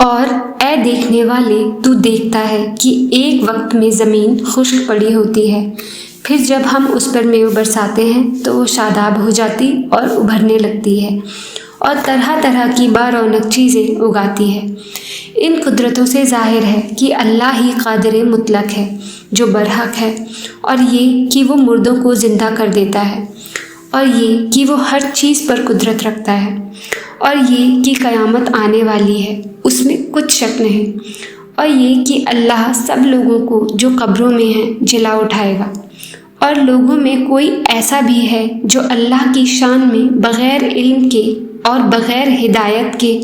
اور اے دیکھنے والے، تو دیکھتا ہے کہ ایک وقت میں زمین خشک پڑی ہوتی ہے، پھر جب ہم اس پر میوہ برساتے ہیں تو وہ شاداب ہو جاتی اور ابھرنے لگتی ہے اور طرح طرح کی بارونق چیزیں اگاتی ہے۔ ان قدرتوں سے ظاہر ہے کہ اللہ ہی قادر مطلق ہے جو برحق ہے، اور یہ کہ وہ مردوں کو زندہ کر دیتا ہے، اور یہ کہ وہ ہر چیز پر قدرت رکھتا ہے، اور یہ کہ قیامت آنے والی ہے، اس میں کچھ شک نہیں، اور یہ کہ اللہ سب لوگوں کو جو قبروں میں ہیں جلا اٹھائے گا، اور لوگوں میں کوئی ایسا بھی ہے جو اللہ کی شان میں بغیر علم کے اور بغیر ہدایت کے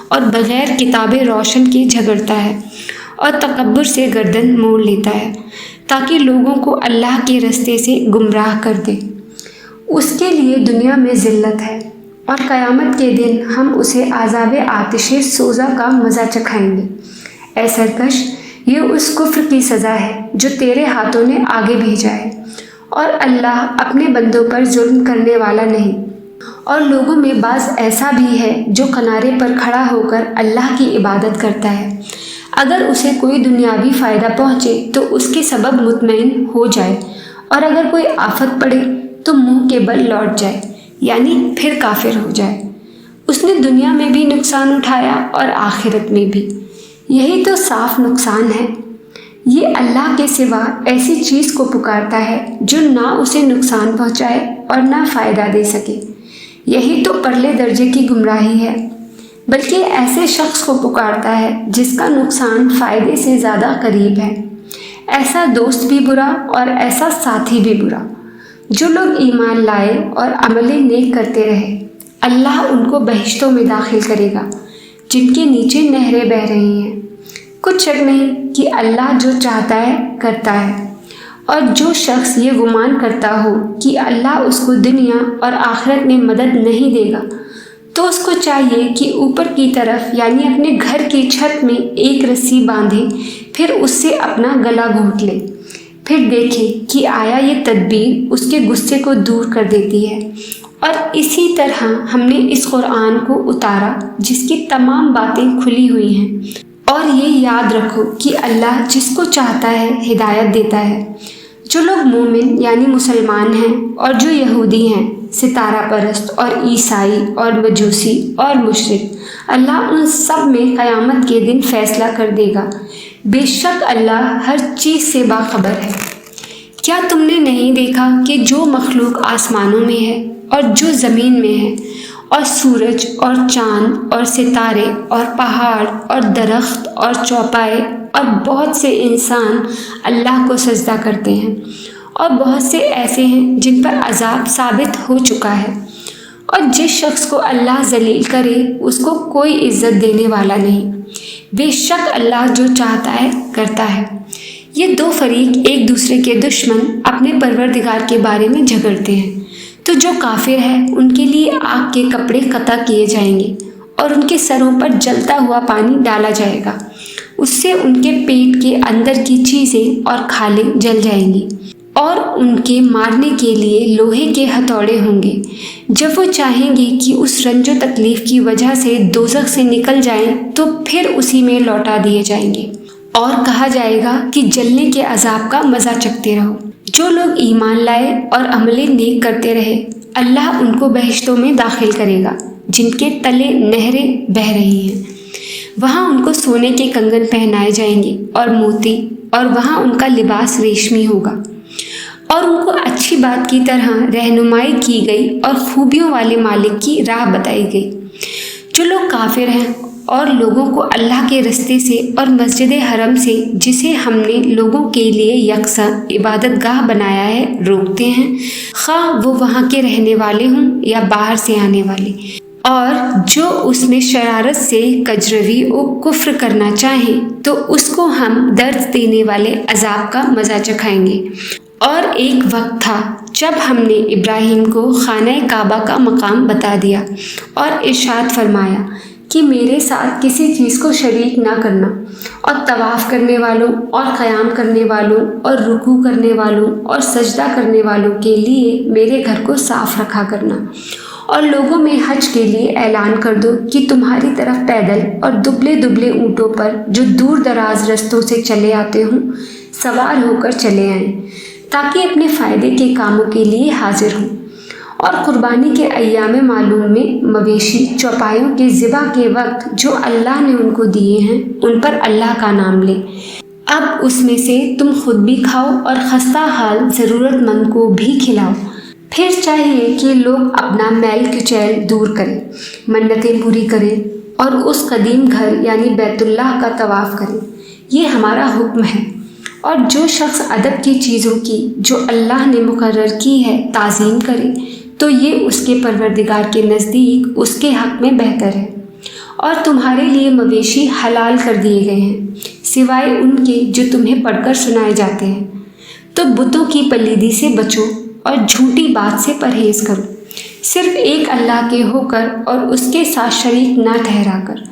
اور بغیر کتاب روشن کے جھگڑتا ہے اور تکبر سے گردن موڑ لیتا ہے تاکہ لوگوں کو اللہ کے رستے سے گمراہ کر دے۔ اس کے لیے دنیا میں ذلت ہے، اور قیامت کے دن ہم اسے عذاب آتش سوزا کا مزہ چکھائیں گے۔ اے سرکش، یہ اس کفر کی سزا ہے جو تیرے ہاتھوں نے آگے بھیجا ہے، اور اللہ اپنے بندوں پر ظلم کرنے والا نہیں۔ اور لوگوں میں بعض ایسا بھی ہے جو کنارے پر کھڑا ہو کر اللہ کی عبادت کرتا ہے، اگر اسے کوئی دنیاوی فائدہ پہنچے تو اس کے سبب مطمئن ہو جائے، اور اگر کوئی آفت پڑے تو منہ کے بل لوٹ جائے، یعنی پھر کافر ہو جائے۔ اس نے دنیا میں بھی نقصان اٹھایا اور آخرت میں بھی، یہی تو صاف نقصان ہے۔ یہ اللہ کے سوا ایسی چیز کو پکارتا ہے جو نہ اسے نقصان پہنچائے اور نہ فائدہ دے سکے، یہی تو پرلے درجے کی گمراہی ہے۔ بلکہ ایسے شخص کو پکارتا ہے جس کا نقصان فائدے سے زیادہ قریب ہے۔ ایسا دوست بھی برا اور ایسا ساتھی بھی برا۔ جو لوگ ایمان لائے اور عمل نیک کرتے رہے، اللہ ان کو بہشتوں میں داخل کرے گا جن کے نیچے نہریں بہہ رہی ہیں۔ کچھ شک نہیں کہ اللہ جو چاہتا ہے کرتا ہے، اور جو شخص یہ گمان کرتا ہو کہ اللہ اس کو دنیا اور آخرت میں مدد نہیں دے گا، تو اس کو چاہیے کہ اوپر کی طرف یعنی اپنے گھر کی چھت میں ایک رسی باندھے، پھر اس سے اپنا گلا گھونٹ لے، پھر دیکھے کہ آیا یہ تدبیر اس کے غصے کو دور کر دیتی ہے۔ اور اسی طرح ہم نے اس قرآن کو اتارا جس کی تمام باتیں کھلی ہوئی ہیں۔ اور یہ یاد رکھو کہ اللہ جس کو چاہتا ہے ہدایت دیتا ہے۔ جو لوگ مومن یعنی مسلمان ہیں اور جو یہودی ہیں، ستارہ پرست اور عیسائی اور مجوسی اور مشرک، اللہ ان سب میں قیامت کے دن فیصلہ کر دے گا۔ بے شک اللہ ہر چیز سے باخبر ہے۔ کیا تم نے نہیں دیکھا کہ جو مخلوق آسمانوں میں ہے اور جو زمین میں ہے، اور سورج اور چاند اور ستارے اور پہاڑ اور درخت اور چوپائے اور بہت سے انسان اللہ کو سجدہ کرتے ہیں، اور بہت سے ایسے ہیں جن پر عذاب ثابت ہو چکا ہے، اور جس شخص کو اللہ ذلیل کرے اس کو کوئی عزت دینے والا نہیں۔ بے شک اللہ جو چاہتا ہے کرتا ہے۔ یہ دو فریق ایک دوسرے کے دشمن اپنے پروردگار کے بارے میں جھگڑتے ہیں، تو جو کافر ہے ان کے لیے آگ کے کپڑے قطع کیے جائیں گے، اور ان کے سروں پر جلتا ہوا پانی ڈالا جائے گا، اس سے ان کے پیٹ کے اندر کی چیزیں اور کھالیں جل جائیں گی، اور ان کے مارنے کے لیے لوہے کے ہتھوڑے ہوں گے۔ جب وہ چاہیں گے کہ اس رنج و تکلیف کی وجہ سے دوزخ سے نکل جائیں تو پھر اسی میں لوٹا دیے جائیں گے، اور کہا جائے گا کہ جلنے کے عذاب کا مزہ چکھتے رہو۔ جو لوگ ایمان لائے اور عمل نیک کرتے رہے، اللہ ان کو بہشتوں میں داخل کرے گا جن کے تلے نہریں بہہ رہی ہیں۔ وہاں ان کو سونے کے کنگن پہنائے جائیں گے اور موتی، اور وہاں ان کا لباس ریشمی ہوگا، اور ان کو اچھی بات کی طرح رہنمائی کی گئی اور خوبیوں والے مالک کی راہ بتائی گئی۔ جو لوگ کافر ہیں اور لوگوں کو اللہ کے رستے سے اور مسجد حرم سے، جسے ہم نے لوگوں کے لیے یکساں عبادت گاہ بنایا ہے، روکتے ہیں، خواہ وہ وہاں کے رہنے والے ہوں یا باہر سے آنے والے، اور جو اس میں شرارت سے کجروی و کفر کرنا چاہیں تو اس کو ہم درد دینے والے عذاب کا مزہ چکھائیں گے۔ اور ایک وقت تھا جب ہم نے ابراہیم کو خانہ کعبہ کا مقام بتا دیا اور ارشاد فرمایا کہ میرے ساتھ کسی چیز کو شریک نہ کرنا، اور طواف کرنے والوں اور قیام کرنے والوں اور رکوع کرنے والوں اور سجدہ کرنے والوں کے لیے میرے گھر کو صاف رکھا کرنا، اور لوگوں میں حج کے لیے اعلان کر دو کہ تمہاری طرف پیدل اور دبلے دبلے اونٹوں پر جو دور دراز رستوں سے چلے آتے ہوں سوار ہو کر چلے آئیں تاکہ اپنے فائدے کے کاموں کے لیے حاضر ہوں۔ اور قربانی کے ایام معلوم میں مویشی چوپایوں کے ذبح کے وقت جو اللہ نے ان کو دیے ہیں ان پر اللہ کا نام لیں۔ اب اس میں سے تم خود بھی کھاؤ اور خستہ حال ضرورت مند کو بھی کھلاؤ۔ پھر چاہیے کہ لوگ اپنا میل کچیل دور کریں، منتیں پوری کریں اور اس قدیم گھر یعنی بیت اللہ کا طواف کریں۔ یہ ہمارا حکم ہے۔ اور جو شخص ادب کی چیزوں کی جو اللہ نے مقرر کی ہے تعظیم کرے تو یہ اس کے پروردگار کے نزدیک اس کے حق میں بہتر ہے۔ اور تمہارے لیے مویشی حلال کر دیے گئے ہیں سوائے ان کے جو تمہیں پڑھ کر سنائے جاتے ہیں۔ تو بتوں کی پلیدی سے بچو اور جھوٹی بات سے پرہیز کرو، صرف ایک اللہ کے ہو کر اور اس کے ساتھ شریک نہ ٹھہرا کر۔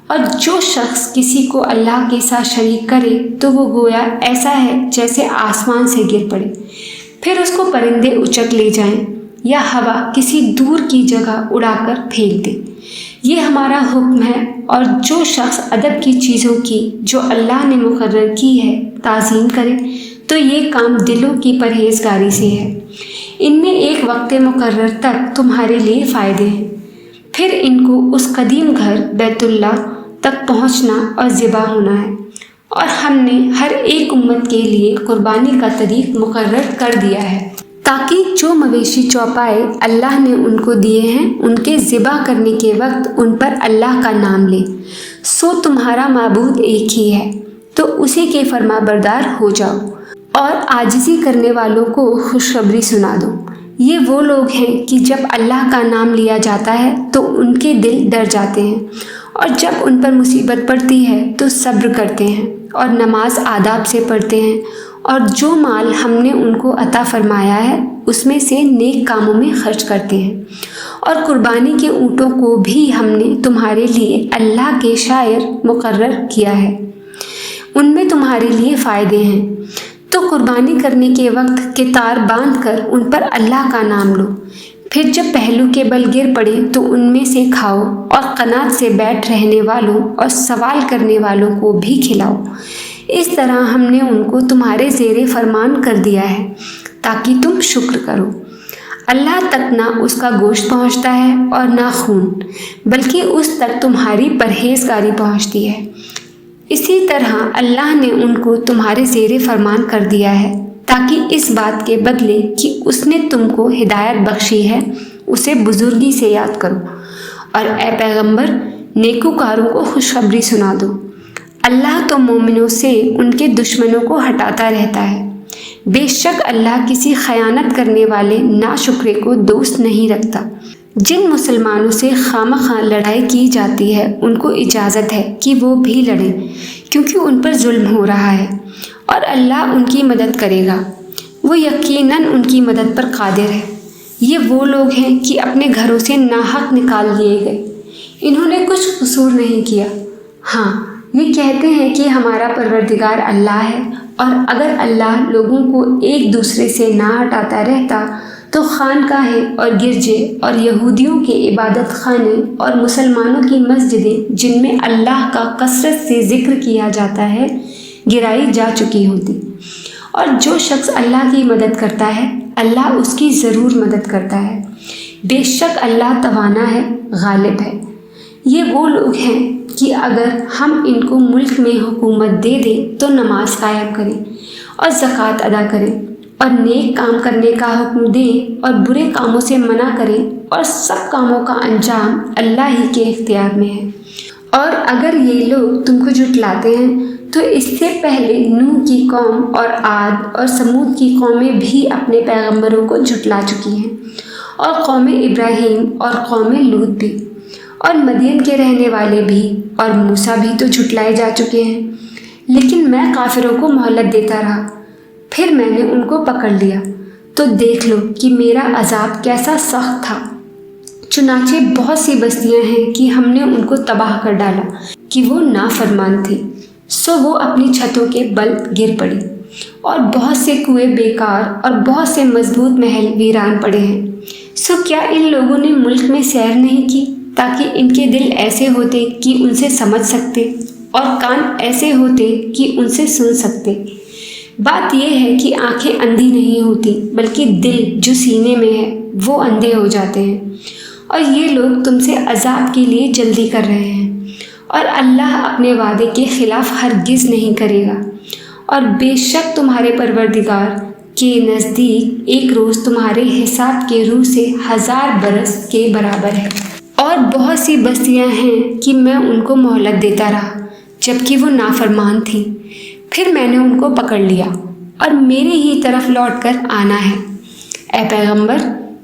اور جو شخص کسی کو اللہ کے ساتھ شریک کرے تو وہ گویا ایسا ہے جیسے آسمان سے گر پڑے، پھر اس کو پرندے اچک لے جائیں یا ہوا کسی دور کی جگہ اڑا کر پھینک دے۔ یہ ہمارا حکم ہے۔ اور جو شخص ادب کی چیزوں کی جو اللہ نے مقرر کی ہے تعظیم کرے تو یہ کام دلوں کی پرہیزگاری سے ہے۔ ان میں ایک وقت مقرر تک تمہارے لیے فائدے ہیں، پھر ان کو اس قدیم گھر بیت اللہ تک پہنچنا اور ذبح ہونا ہے۔ اور ہم نے ہر ایک امت کے لیے قربانی کا طریق مقرر کر دیا ہے تاکہ جو مویشی چوپائے اللہ نے ان کو دیے ہیں ان کے ذبح کرنے کے وقت ان پر اللہ کا نام لیں۔ سو تمہارا معبود ایک ہی ہے تو اسی کے فرما بردار ہو جاؤ اور عاجزی کرنے والوں کو خوشخبری سنا دو۔ یہ وہ لوگ ہیں کہ جب اللہ کا نام لیا جاتا ہے تو ان کے دل ڈر جاتے ہیں، اور جب ان پر مصیبت پڑتی ہے تو صبر کرتے ہیں اور نماز آداب سے پڑھتے ہیں، اور جو مال ہم نے ان کو عطا فرمایا ہے اس میں سے نیک کاموں میں خرچ کرتے ہیں۔ اور قربانی کے اونٹوں کو بھی ہم نے تمہارے لیے اللہ کے شاعر مقرر کیا ہے، ان میں تمہارے لیے فائدے ہیں۔ تو قربانی کرنے کے وقت کتار باندھ کر ان پر اللہ کا نام لو، پھر جب پہلو کے بل گر پڑے تو ان میں سے کھاؤ اور قناعت سے بیٹھ رہنے والوں اور سوال کرنے والوں کو بھی کھلاؤ۔ اس طرح ہم نے ان کو تمہارے زیر فرمان کر دیا ہے تاکہ تم شکر کرو۔ اللہ تک نہ اس کا گوشت پہنچتا ہے اور نہ خون، بلکہ اس تک تمہاری پرہیزگاری پہنچتی ہے۔ اسی طرح اللہ نے ان کو تمہارے زیر فرمان کر دیا ہے تاکہ اس بات کے بدلے کہ اس نے تم کو ہدایت بخشی ہے اسے بزرگی سے یاد کرو، اور اے پیغمبر نیکوکاروں کو خوشخبری سنا دو۔ اللہ تو مومنوں سے ان کے دشمنوں کو ہٹاتا رہتا ہے۔ بے شک اللہ کسی خیانت کرنے والے ناشکرے کو دوست نہیں رکھتا۔ جن مسلمانوں سے خامخواہ لڑائی کی جاتی ہے ان کو اجازت ہے کہ وہ بھی لڑیں، کیونکہ ان پر ظلم ہو رہا ہے، اور اللہ ان کی مدد کرے گا، وہ یقیناً ان کی مدد پر قادر ہے۔ یہ وہ لوگ ہیں کہ اپنے گھروں سے ناحق نکال لیے گئے، انہوں نے کچھ قصور نہیں کیا۔ ہاں، یہ کہتے ہیں کہ ہمارا پروردگار اللہ ہے، اور اگر اللہ لوگوں کو ایک دوسرے سے نہ ہٹاتا رہتا تو خانقاہیں اور گرجے اور یہودیوں کے عبادت خانے اور مسلمانوں کی مسجدیں جن میں اللہ کا کثرت سے ذکر کیا جاتا ہے گرائی جا چکی ہوتی۔ اور جو شخص اللہ کی مدد کرتا ہے اللہ اس کی ضرور مدد کرتا ہے، بے شک اللہ توانا ہے، غالب ہے۔ یہ وہ لوگ ہیں کہ اگر ہم ان کو ملک میں حکومت دے دیں تو نماز قائم کریں اور زکوٰۃ ادا کریں اور نیک کام کرنے کا حکم دیں اور برے کاموں سے منع کریں، اور سب کاموں کا انجام اللہ ہی کے اختیار میں ہے۔ اور اگر یہ لوگ تم کو جھٹلاتے ہیں تو اس سے پہلے نوح کی قوم اور عاد اور سمود کی قومیں بھی اپنے پیغمبروں کو جھٹلا چکی ہیں، اور قوم ابراہیم اور قوم لوط بھی، اور مدین کے رہنے والے بھی، اور موسیٰ بھی تو جھٹلائے جا چکے ہیں۔ لیکن میں کافروں کو مہلت دیتا رہا، پھر میں نے ان کو پکڑ لیا، تو دیکھ لو کہ میرا عذاب کیسا سخت تھا۔ چنانچہ بہت سی بستیاں ہیں کہ ہم نے ان کو تباہ کر ڈالا کہ وہ نافرمان تھی، سو وہ اپنی چھتوں کے بل گر پڑی، اور بہت سے کنویں بیکار اور بہت سے مضبوط محل ویران پڑے ہیں۔ سو کیا ان لوگوں نے ملک میں سیر نہیں کی تاکہ ان کے دل ایسے ہوتے کہ ان سے سمجھ سکتے اور کان ایسے ہوتے کہ ان سے سن سکتے؟ بات یہ ہے کہ آنکھیں اندھی نہیں ہوتی بلکہ دل جو سینے میں ہے وہ اندھے ہو جاتے ہیں، اور یہ لوگ تم سے عذاب کے لیے جلدی کر رہے ہیں، اور اللہ اپنے وعدے کے خلاف ہرگز نہیں کرے گا، اور بے شک تمہارے پروردگار کے نزدیک ایک روز تمہارے حساب کے روح سے 1000 برس کے برابر ہے۔ اور بہت سی بستیاں ہیں کہ میں ان کو مہلت دیتا رہا جبکہ وہ نافرمان تھیں، پھر میں نے ان کو پکڑ لیا اور میرے ہی طرف لوٹ کر آنا ہے۔ اے پیغمبر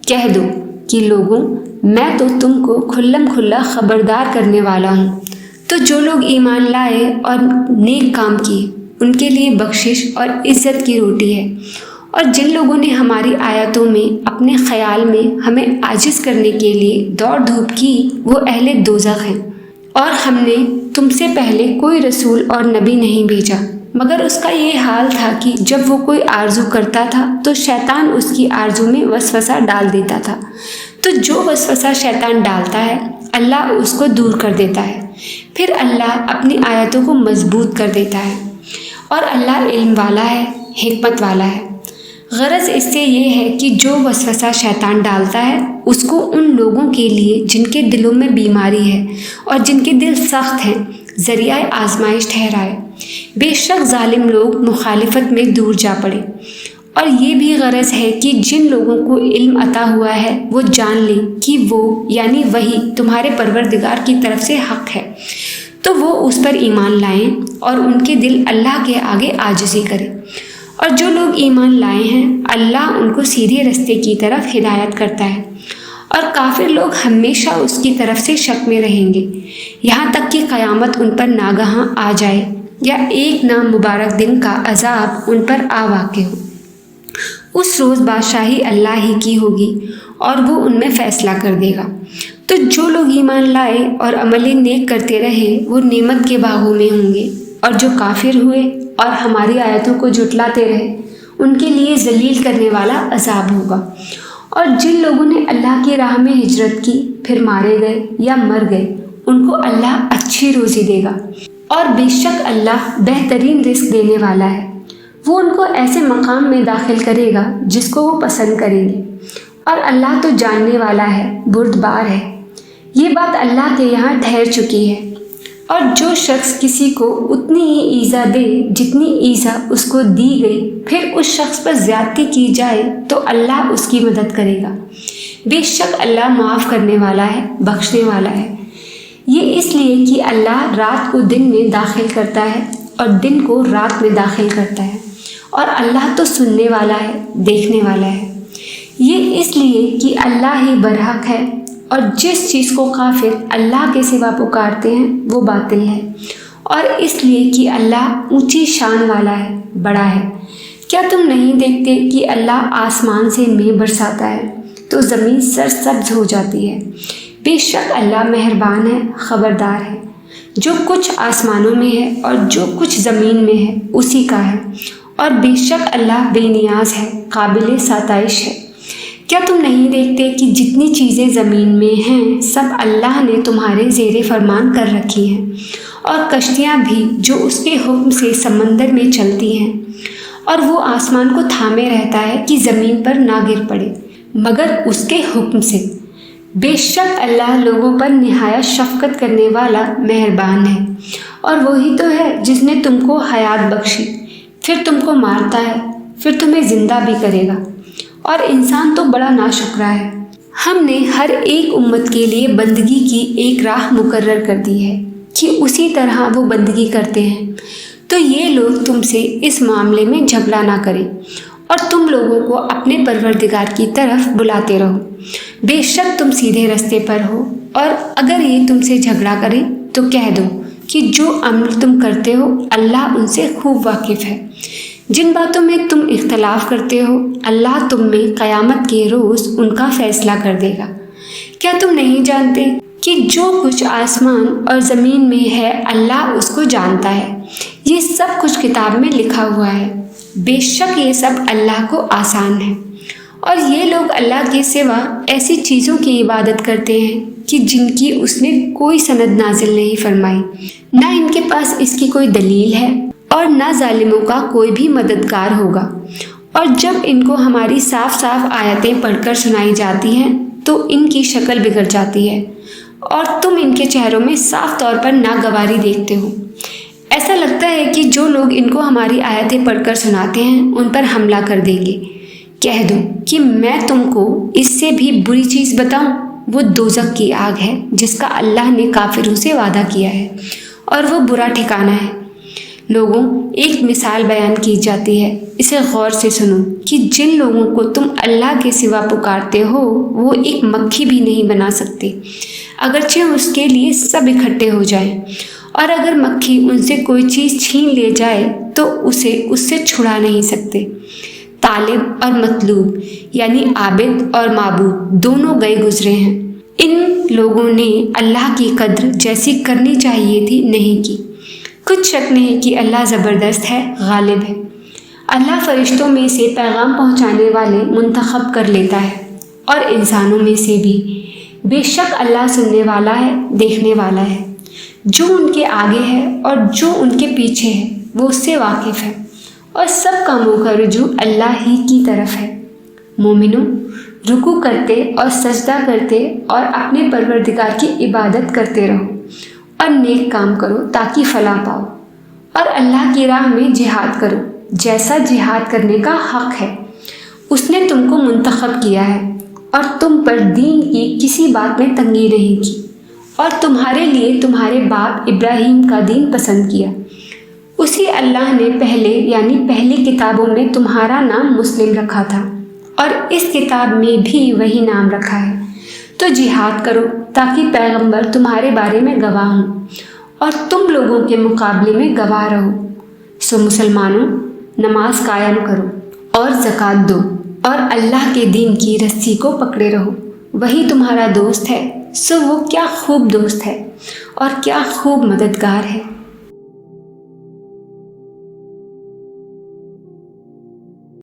کہہ دو کہ لوگوں، میں تو تم کو کھلم کھلا خبردار کرنے والا ہوں، تو جو لوگ ایمان لائے اور نیک کام کیے ان کے لیے بخشش اور عزت کی روٹی ہے، اور جن لوگوں نے ہماری آیتوں میں اپنے خیال میں ہمیں عاجز کرنے کے لیے دوڑ دھوپ کی وہ اہل دوزخ ہیں۔ اور ہم نے تم سے پہلے کوئی رسول اور نبی نہیں بھیجا مگر اس کا یہ حال تھا کہ جب وہ کوئی آرزو کرتا تھا تو شیطان اس کی آرزو میں وسوسہ ڈال دیتا تھا، تو جو وسوسہ شیطان ڈالتا ہے اللہ اس کو دور کر دیتا ہے، پھر اللہ اپنی آیتوں کو مضبوط کر دیتا ہے، اور اللہ علم والا ہے، حکمت والا ہے۔ غرض اس سے یہ ہے کہ جو وسوسہ شیطان ڈالتا ہے اس کو ان لوگوں کے لیے جن کے دلوں میں بیماری ہے اور جن کے دل سخت ہیں ذریعہ آزمائش ٹھہرائے۔ بے شک ظالم لوگ مخالفت میں دور جا پڑے۔ اور یہ بھی غرض ہے کہ جن لوگوں کو علم عطا ہوا ہے وہ جان لیں کہ وہ یعنی وہی تمہارے پروردگار کی طرف سے حق ہے، تو وہ اس پر ایمان لائیں اور ان کے دل اللہ کے آگے عاجزی کریں۔ اور جو لوگ ایمان لائے ہیں اللہ ان کو سیدھے رستے کی طرف ہدایت کرتا ہے، اور کافر لوگ ہمیشہ اس کی طرف سے شک میں رہیں گے یہاں تک کہ قیامت ان پر ناگہاں آ جائے یا ایک نامبارک دن کا عذاب ان پر آ واقع ہو۔ اس روز بادشاہی اللہ ہی کی ہوگی اور وہ ان میں فیصلہ کر دے گا۔ تو جو لوگ ایمان لائے اور عمل نیک کرتے رہے وہ نعمت کے باغوں میں ہوں گے، اور جو کافر ہوئے اور ہماری آیتوں کو جھٹلاتے رہے ان کے لیے ذلیل کرنے والا عذاب ہوگا۔ اور جن لوگوں نے اللہ کی راہ میں ہجرت کی پھر مارے گئے یا مر گئے ان کو اللہ اچھی روزی دے گا، اور بے شک اللہ بہترین رزق دینے والا ہے۔ وہ ان کو ایسے مقام میں داخل کرے گا جس کو وہ پسند کریں گے، اور اللہ تو جاننے والا ہے، بردبار ہے۔ یہ بات اللہ کے یہاں ٹھہر چکی ہے۔ اور جو شخص کسی کو اتنی ہی ایذا دے جتنی ایذا اس کو دی گئی پھر اس شخص پر زیادتی کی جائے تو اللہ اس کی مدد کرے گا۔ بے شک اللہ معاف کرنے والا ہے، بخشنے والا ہے۔ یہ اس لیے کہ اللہ رات کو دن میں داخل کرتا ہے اور دن کو رات میں داخل کرتا ہے، اور اللہ تو سننے والا ہے، دیکھنے والا ہے۔ یہ اس لیے کہ اللہ ہی برحق ہے، اور جس چیز کو کافر اللہ کے سوا پکارتے ہیں وہ باطل ہے، اور اس لیے کہ اللہ اونچی شان والا ہے، بڑا ہے۔ کیا تم نہیں دیکھتے کہ اللہ آسمان سے مے برساتا ہے تو زمین سرسبز ہو جاتی ہے؟ بے شک اللہ مہربان ہے، خبردار ہے۔ جو کچھ آسمانوں میں ہے اور جو کچھ زمین میں ہے اسی کا ہے، اور بے شک اللہ بے نیاز ہے، قابل ستائش ہے۔ کیا تم نہیں دیکھتے کہ جتنی چیزیں زمین میں ہیں سب اللہ نے تمہارے زیر فرمان کر رکھی ہیں، اور کشتیاں بھی جو اس کے حکم سے سمندر میں چلتی ہیں، اور وہ آسمان کو تھامے رہتا ہے کہ زمین پر نہ گر پڑے مگر اس کے حکم سے۔ بے شک اللہ لوگوں پر نہایت شفقت کرنے والا مہربان ہے۔ اور وہی تو ہے جس نے تم کو حیات بخشی، پھر تم کو مارتا ہے، پھر تمہیں زندہ بھی کرے گا، اور انسان تو بڑا ناشکرا ہے۔ ہم نے ہر ایک امت کے لیے بندگی کی ایک راہ مقرر کر دی ہے کہ اسی طرح وہ بندگی کرتے ہیں، تو یہ لوگ تم سے اس معاملے میں جھگڑا نہ کریں، اور تم لوگوں کو اپنے پروردگار کی طرف بلاتے رہو۔ بے شک تم سیدھے رستے پر ہو، اور اگر یہ تم سے جھگڑا کریں تو کہہ دو کہ جو عمل تم کرتے ہو اللہ ان سے خوب واقف ہے۔ جن باتوں میں تم اختلاف کرتے ہو اللہ تم میں قیامت کے روز ان کا فیصلہ کر دے گا۔ کیا تم نہیں جانتے کہ جو کچھ آسمان اور زمین میں ہے اللہ اس کو جانتا ہے؟ یہ سب کچھ کتاب میں لکھا ہوا ہے۔ بے شک یہ سب اللہ کو آسان ہے۔ اور یہ لوگ اللہ کے سوا ایسی چیزوں کی عبادت کرتے ہیں کہ جن کی اس نے کوئی سند نازل نہیں فرمائی، نہ ان کے پاس اس کی کوئی دلیل ہے اور نہ ظالموں کا کوئی بھی مددگار ہوگا۔ اور جب ان کو ہماری صاف صاف آیتیں پڑھ کر سنائی جاتی ہیں تو ان کی شکل بگڑ جاتی ہے اور تم ان کے چہروں میں صاف طور پر ناگواری دیکھتے ہو۔ ایسا لگتا ہے کہ جو لوگ ان کو ہماری آیتیں پڑھ کر سناتے ہیں ان پر حملہ کر دیں گے۔ کہہ دو کہ میں تم کو اس سے بھی بری چیز بتاؤں، وہ دوزخ کی آگ ہے جس کا اللہ نے کافروں سے وعدہ کیا ہے اور وہ برا ٹھکانہ ہے۔ لوگوں، ایک مثال بیان کی جاتی ہے، اسے غور سے سنو کہ جن لوگوں کو تم اللہ کے سوا پکارتے ہو وہ ایک مکھی بھی نہیں بنا سکتے، اگرچہ اس کے لیے سب اکٹھے ہو جائیں، اور اگر مکھی ان سے کوئی چیز چھین لے جائے تو اسے اس سے چھڑا نہیں سکتے۔ طالب اور مطلوب یعنی عابد اور معبود دونوں گئے گزرے ہیں۔ ان لوگوں نے اللہ کی قدر جیسی کرنی چاہیے تھی نہیں کی۔ کچھ شک نہیں کہ اللہ زبردست ہے، غالب ہے۔ اللہ فرشتوں میں سے پیغام پہنچانے والے منتخب کر لیتا ہے اور انسانوں میں سے بھی۔ بے شک اللہ سننے والا ہے، دیکھنے والا ہے۔ جو ان کے آگے ہے اور جو ان کے پیچھے ہے وہ اس سے واقف ہے، اور سب کاموں کا رجوع اللہ ہی کی طرف ہے۔ مومنوں، رکوع کرتے اور سجدہ کرتے اور اپنے پروردگار کی عبادت کرتے رہو اور نیک کام کرو تاکہ فلاح پاؤ، اور اللہ کی راہ میں جہاد کرو جیسا جہاد کرنے کا حق ہے۔ اس نے تم کو منتخب کیا ہے اور تم پر دین کی کسی بات میں تنگی نہیں کی، اور تمہارے لیے تمہارے باپ ابراہیم کا دین پسند کیا۔ اسی اللہ نے پہلی کتابوں میں تمہارا نام مسلم رکھا تھا، اور اس کتاب میں بھی وہی نام رکھا ہے۔ تو جہاد کرو تاکہ پیغمبر تمہارے بارے میں گواہ ہوں اور تم لوگوں کے مقابلے میں گواہ رہو۔ سو مسلمانوں، نماز قائم کرو اور زکوٰۃ دو اور اللہ کے دین کی رسی کو پکڑے رہو، وہی تمہارا دوست ہے۔ سو وہ کیا خوب دوست ہے اور کیا خوب مددگار ہے۔